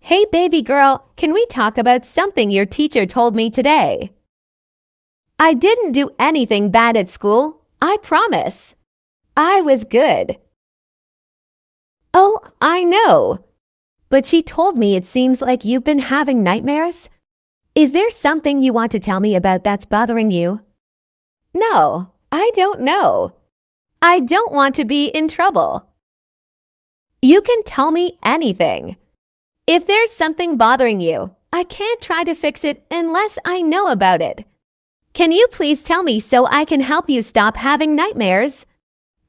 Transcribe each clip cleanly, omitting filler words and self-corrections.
Hey baby girl, can we talk about something your teacher told me today? I didn't do anything bad at school, I promise. I was good. Oh, I know. But she told me it seems like you've been having nightmares. Is there something you want to tell me about that's bothering you? No, I don't know. I don't want to be in trouble. You can tell me anything. If there's something bothering you, I can't try to fix it unless I know about it. Can you please tell me so I can help you stop having nightmares?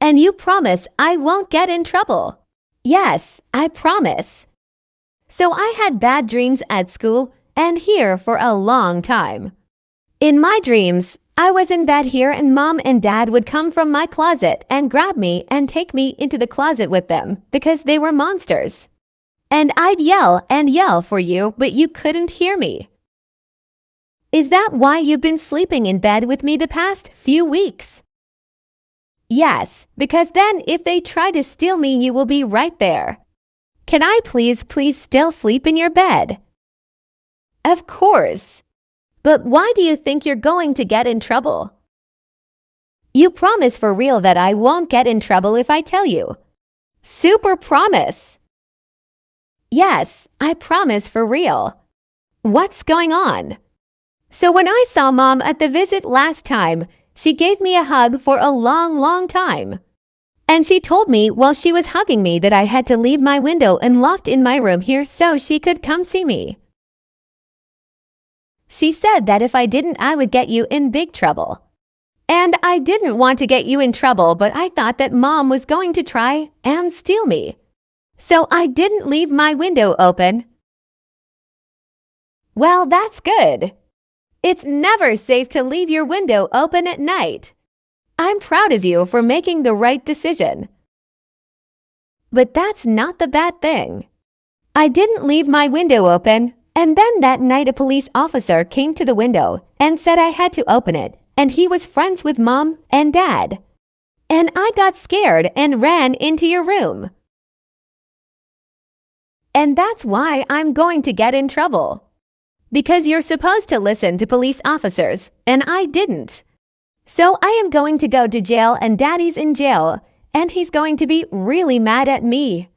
And you promise I won't get in trouble. Yes, I promise. So I had bad dreams at school and here for a long time. In my dreams, I was in bed here and Mom and Dad would come from my closet and grab me and take me into the closet with them because they were monsters. And I'd yell and yell for you, but you couldn't hear me. Is that why you've been sleeping in bed with me the past few weeks? Yes, because then if they try to steal me, you will be right there. Can I please still sleep in your bed? Of course. But why do you think you're going to get in trouble? You promise for real that I won't get in trouble if I tell you. Super promise. Yes, I promise for real. What's going on? So when I saw Mom at the visit last time, she gave me a hug for a long time. And she told me while she was hugging me that I had to leave my window unlocked in my room here so she could come see me. She said that if I didn't, I would get you in big trouble. And I didn't want to get you in trouble, but I thought that Mom was going to try and steal me. So I didn't leave my window open. Well, that's good. It's never safe to leave your window open at night. I'm proud of you for making the right decision. But that's not the bad thing. I didn't leave my window open, and then that night a police officer came to the window and said I had to open it, and he was friends with Mom and Dad. And I got scared and ran into your room. And that's why I'm going to get in trouble. Because you're supposed to listen to police officers, and I didn't. So I am going to go to jail and Daddy's in jail, and he's going to be really mad at me.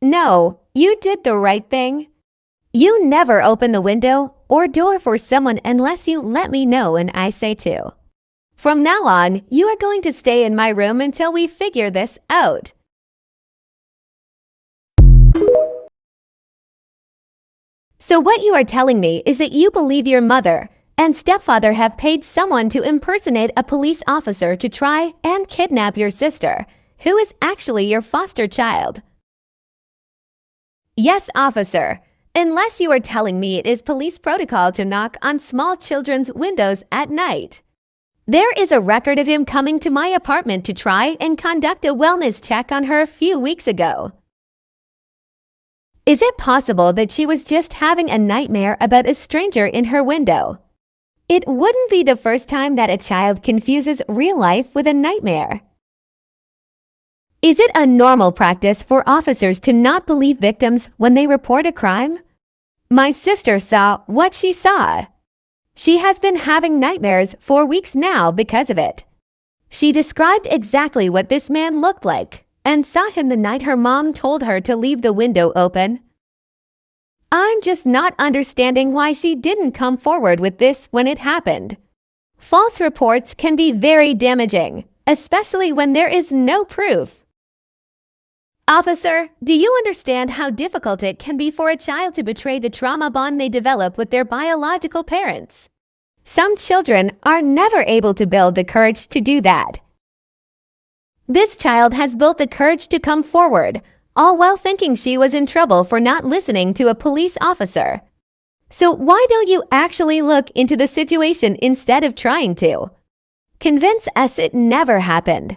No, you did the right thing. You never open the window or door for someone unless you let me know and I say to. From now on, you are going to stay in my room until we figure this out. So what you are telling me is that you believe your mother and stepfather have paid someone to impersonate a police officer to try and kidnap your sister, who is actually your foster child. Yes, officer, unless you are telling me it is police protocol to knock on small children's windows at night. There is a record of him coming to my apartment to try and conduct a wellness check on her a few weeks ago. Is it possible that she was just having a nightmare about a stranger in her window? It wouldn't be the first time that a child confuses real life with a nightmare. Is it a normal practice for officers to not believe victims when they report a crime? My sister saw what she saw. She has been having nightmares for weeks now because of it. She described exactly what this man looked like and saw him the night her mom told her to leave the window open. I'm just not understanding why she didn't come forward with this when it happened. False reports can be very damaging, especially when there is no proof. Officer, do you understand how difficult it can be for a child to betray the trauma bond they develop with their biological parents? Some children are never able to build the courage to do that. This child has built the courage to come forward, all while thinking she was in trouble for not listening to a police officer. So why don't you actually look into the situation instead of trying to? Convince us it never happened.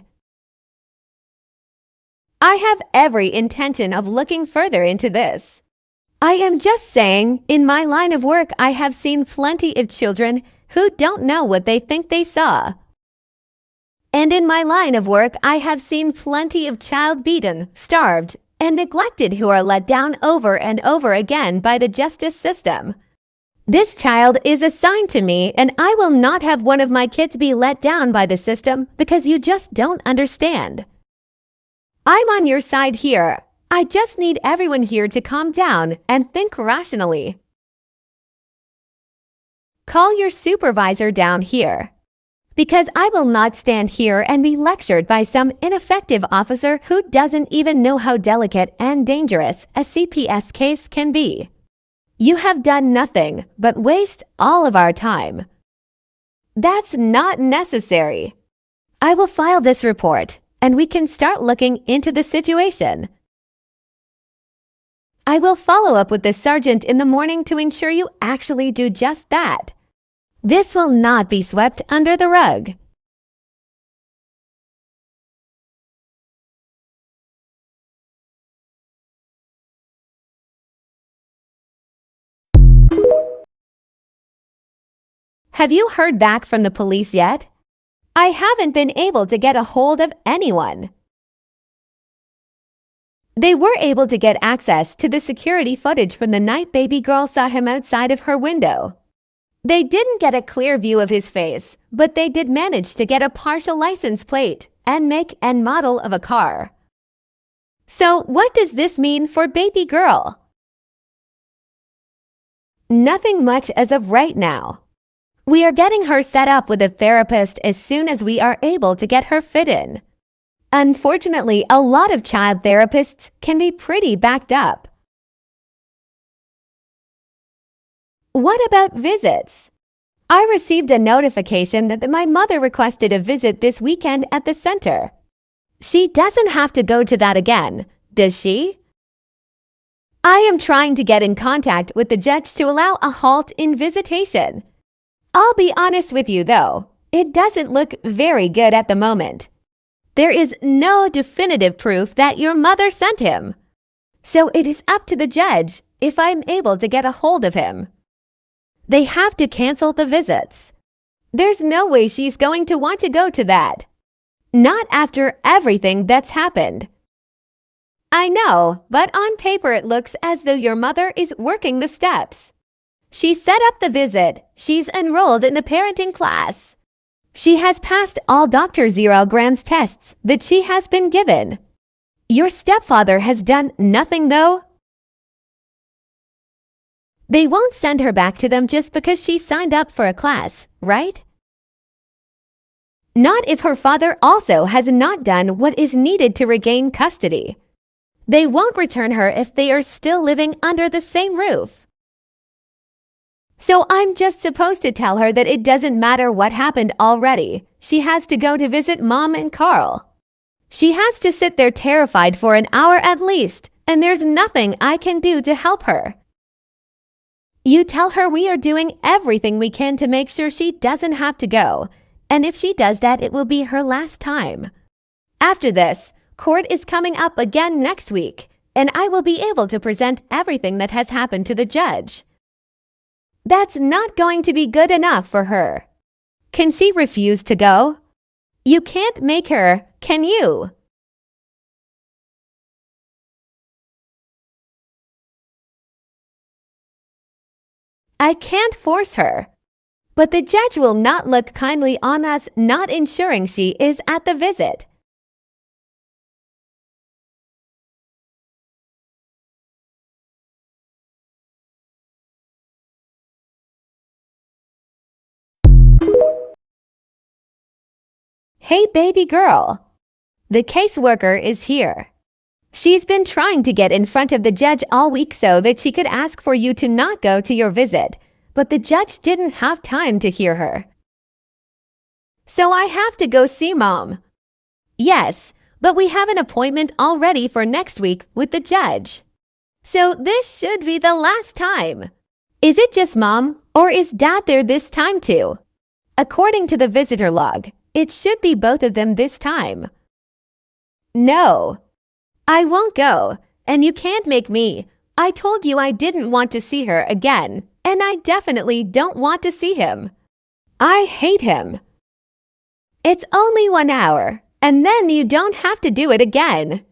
I have every intention of looking further into this. I am just saying, in my line of work, I have seen plenty of children who don't know what they think they saw. And in my line of work, I have seen plenty of child beaten, starved, and neglected who are let down over and over again by the justice system. This child is assigned to me, and I will not have one of my kids be let down by the system because you just don't understand. I'm on your side here. I just need everyone here to calm down and think rationally. Call your supervisor down here. Because I will not stand here and be lectured by some ineffective officer who doesn't even know how delicate and dangerous a CPS case can be. You have done nothing but waste all of our time. That's not necessary. I will file this report, and we can start looking into the situation. I will follow up with the sergeant in the morning to ensure you actually do just that. This will not be swept under the rug. Have you heard back from the police yet? I haven't been able to get a hold of anyone. They were able to get access to the security footage from the night baby girl saw him outside of her window. They didn't get a clear view of his face, but they did manage to get a partial license plate and make and model of a car. So what does this mean for baby girl? Nothing much as of right now. We are getting her set up with a therapist as soon as we are able to get her fit in. Unfortunately, a lot of child therapists can be pretty backed up. What about visits? I received a notification that my mother requested a visit this weekend at the center. She doesn't have to go to that again, does she? I am trying to get in contact with the judge to allow a halt in visitation. I'll be honest with you though, it doesn't look very good at the moment. There is no definitive proof that your mother sent him. So it is up to the judge if I'm able to get a hold of him. They have to cancel the visits. There's no way she's going to want to go to that. Not after everything that's happened. I know, but on paper it looks as though your mother is working the steps. She set up the visit. She's enrolled in the parenting class. She has passed all Dr. Zero Grand's tests that she has been given. Your stepfather has done nothing though. They won't send her back to them just because she signed up for a class, right? Not if her father also has not done what is needed to regain custody. They won't return her if they are still living under the same roof. So I'm just supposed to tell her that it doesn't matter what happened already. She has to go to visit Mom and Carl. She has to sit there terrified for an hour at least, and there's nothing I can do to help her. You tell her we are doing everything we can to make sure she doesn't have to go, and if she does that, it will be her last time. After this, court is coming up again next week, and I will be able to present everything that has happened to the judge. That's not going to be good enough for her. Can she refuse to go? You can't make her, can you? I can't force her. But the judge will not look kindly on us not ensuring she is at the visit. Hey, baby girl. The caseworker is here. She's been trying to get in front of the judge all week so that she could ask for you to not go to your visit, but the judge didn't have time to hear her. So I have to go see Mom. Yes, but we have an appointment already for next week with the judge. So this should be the last time. Is it just Mom, or is Dad there this time too? According to the visitor log, it should be both of them this time. No. I won't go, and you can't make me. I told you I didn't want to see her again, and I definitely don't want to see him. I hate him. It's only 1 hour, and then you don't have to do it again.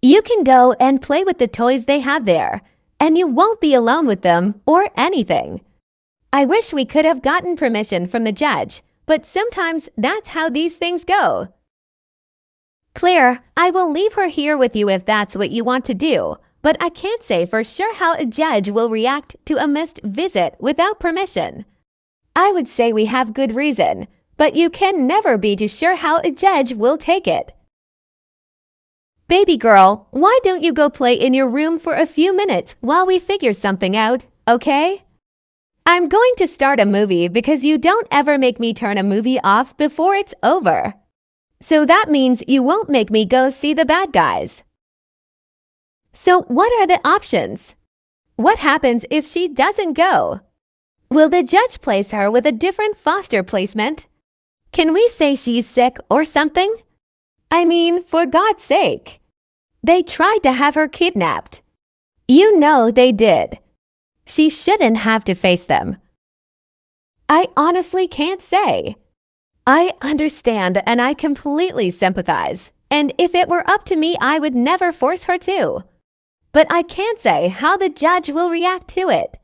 You can go and play with the toys they have there, and you won't be alone with them or anything. I wish we could have gotten permission from the judge, but sometimes that's how these things go. Claire, I will leave her here with you if that's what you want to do, but I can't say for sure how a judge will react to a missed visit without permission. I would say we have good reason, but you can never be too sure how a judge will take it. Baby girl, why don't you go play in your room for a few minutes while we figure something out, okay? I'm going to start a movie because you don't ever make me turn a movie off before it's over. So that means you won't make me go see the bad guys. So what are the options? What happens if she doesn't go? Will the judge place her with a different foster placement? Can we say she's sick or something? I mean, for God's sake. They tried to have her kidnapped. You know they did. She shouldn't have to face them. I honestly can't say. I understand and I completely sympathize, and if it were up to me, I would never force her to. But I can't say how the judge will react to it.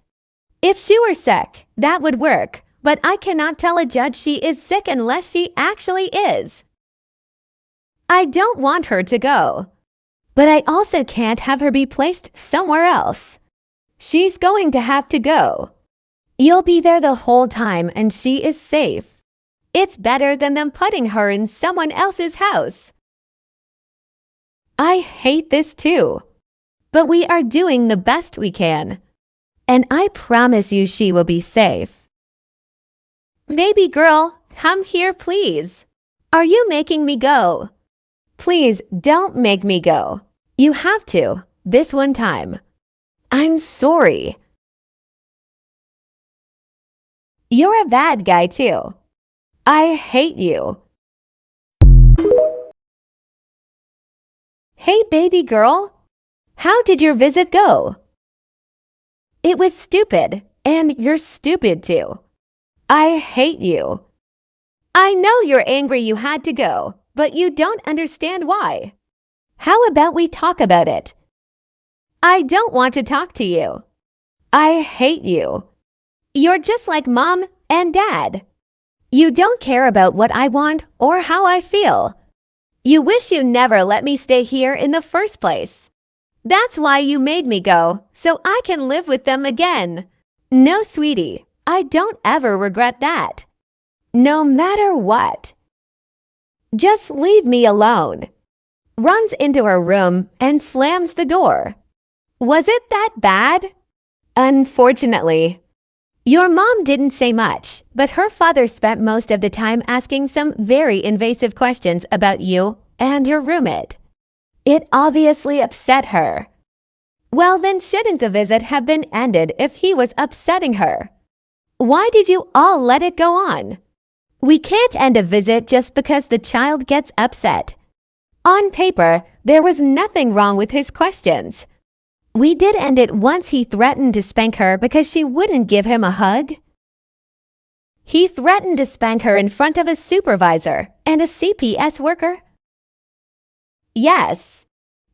If she were sick, that would work, but I cannot tell a judge she is sick unless she actually is. I don't want her to go, but I also can't have her be placed somewhere else. She's going to have to go. You'll be there the whole time and she is safe. It's better than them putting her in someone else's house. I hate this too, but we are doing the best we can. And I promise you she will be safe. Baby girl, come here please. Are you making me go? Please don't make me go. You have to, this one time. I'm sorry. You're a bad guy too. I hate you. Hey baby girl, how did your visit go? It was stupid, and you're stupid too. I hate you. I know you're angry you had to go, but you don't understand why. How about we talk about it? I don't want to talk to you. I hate you. You're just like Mom and Dad. You don't care about what I want or how I feel. You wish you never let me stay here in the first place. That's why you made me go, so I can live with them again. No, sweetie, I don't ever regret that. No matter what. Just leave me alone. Runs into her room and slams the door. Was it that bad? Unfortunately. Your mom didn't say much, but her father spent most of the time asking some very invasive questions about you and your roommate. It obviously upset her. Well, then shouldn't the visit have been ended if he was upsetting her? Why did you all let it go on? We can't end a visit just because the child gets upset. On paper, there was nothing wrong with his questions. We did end it once he threatened to spank her because she wouldn't give him a hug. He threatened to spank her in front of a supervisor and a CPS worker. Yes,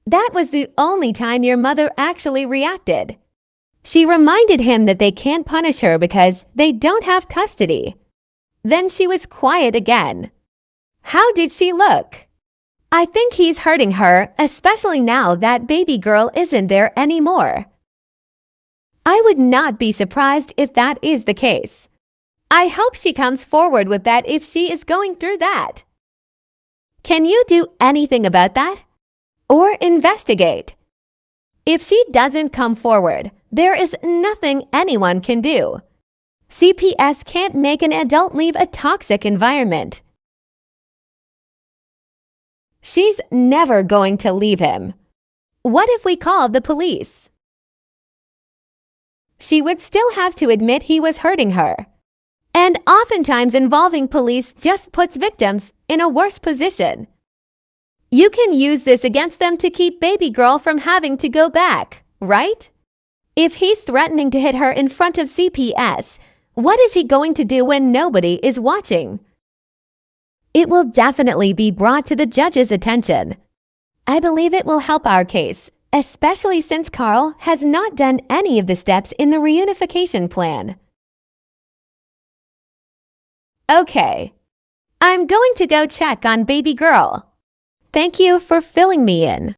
that was the only time your mother actually reacted. She reminded him that they can't punish her because they don't have custody. Then she was quiet again. How did she look? I think he's hurting her, especially now that baby girl isn't there anymore. I would not be surprised if that is the case. I hope she comes forward with that if she is going through that. Can you do anything about that? Or investigate? If she doesn't come forward, there is nothing anyone can do. CPS can't make an adult leave a toxic environment. She's never going to leave him. What if we called the police? She would still have to admit he was hurting her. And oftentimes involving police just puts victims in a worse position. You can use this against them to keep baby girl from having to go back, right? If he's threatening to hit her in front of CPS, what is he going to do when nobody is watching? It will definitely be brought to the judge's attention. I believe it will help our case, especially since Carl has not done any of the steps in the reunification plan. Okay, I'm going to go check on baby girl. Thank you for filling me in.